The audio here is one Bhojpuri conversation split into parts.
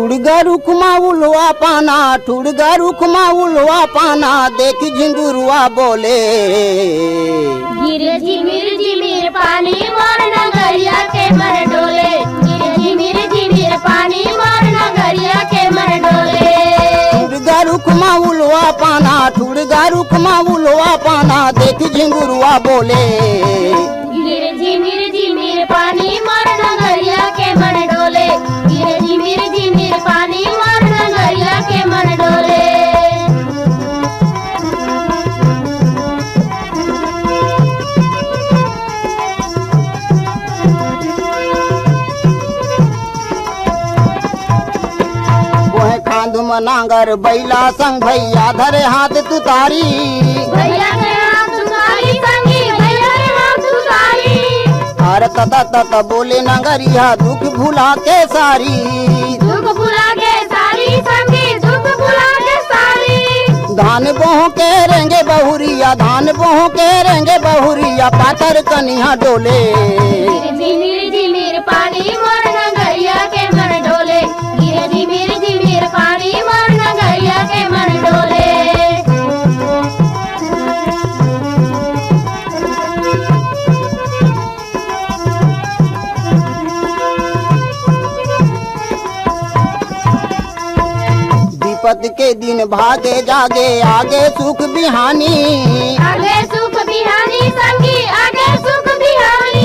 ठुड़गा रुखमा उलवा पाना, ठुड़गा रुखमा उलवा पाना, देख झिंगुरुआ बोले गिरे झिमिर पानी मोर नगरिया के मन डोले। गिरे झिमिर पानी मोर नगरिया के मन डोले। ठुड़गा रुखमा उलवा पाना, ठुड़गा रुखमा उलवा पाना, देख झिंगुरुआ बोले गिरे झिमिर पानी मोर नगरिया के मन डोले। गिरे झिमिर पानी मोर नगरिया के मन डोले। कोहे खांद में नांगर बैला संग भैया धरे हाथ तुतारी, भैया के हाथ तुतारी संगी, भैया के हाथ तुतारी। अरे तता तता बोले नगरिया दुख भुला के सारी, दुख भुला के सारी संगी, दुख भुला के सारी। धान बोह के रेंगे बहुरिया, धान बोह के रेंगे बहुरिया, पातर कनिया डोले झिमिर पानी मोर नगरिया के मन डोले। गिरे झिमिर पानी मोर नगरिया के मन डोले। विपद के दिन भागे जागे आगे सुख बिहानी, आगे सुख बिहानी संगी, आगे सुख बिहानी।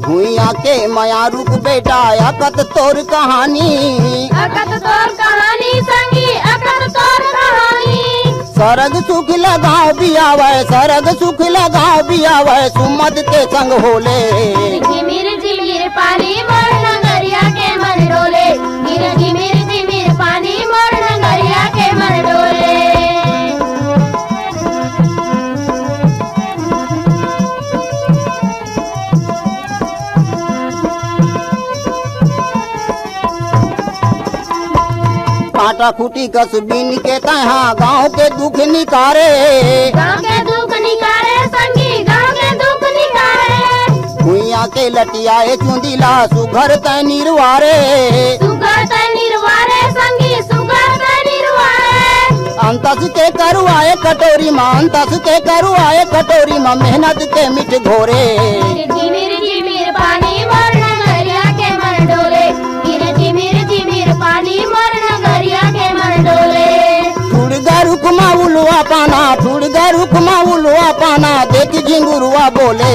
भुइया के माया रुक बेटा अकत तोर कहानी, अकत तोर कहानी संगी, अकत तोर कहानी। सरग सुख लगाओ बियावे, सरग सुख लगाओ बियावे, सुमद के संग होले झिमिर पानी मोर नगरिया के मन डोले। गिरे झिमिर पानी मोर नगरिया के मन डोले। कांटा खूटी कस बिन के तहा गाँव के दुख निकारे, गाँव के दुख निकारे संगी, गाँव के दुख निकारे। भुइया के लटियाए चुंदिला सुघर तय निर्वारे, सुगर तय निर्वारे संगी, सुगर तय निर्वारे। अंतस के करुआए कटोरी माँ, अंतस के करुआए कटोरी माँ, मेहनत के मिठ घोरे झिमिर पानी मोर नगरिया के मन डोले। गिरे झिमिर पानी मोर नगरिया के मन डोले। ठुड़गा रुखमा उलवा पाना, ठुड़गा रुखमा उलवा पाना, देख झिंगुरुआ बोले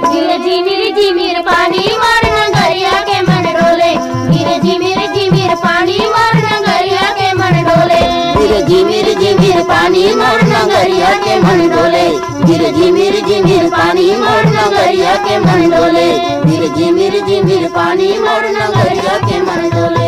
गिरे झिमिर पानी मोर नगरिया के मन डोले। गिरे झिमिर पानी मोर नगरिया के मन डोले। गिरे झिमिर पानी मोर नगरिया के मन डोले, गिरे झिमिर पानी मोर नगरिया के मन डोले, गिरे झिमिर पानी मोर नगरिया के मन डोले।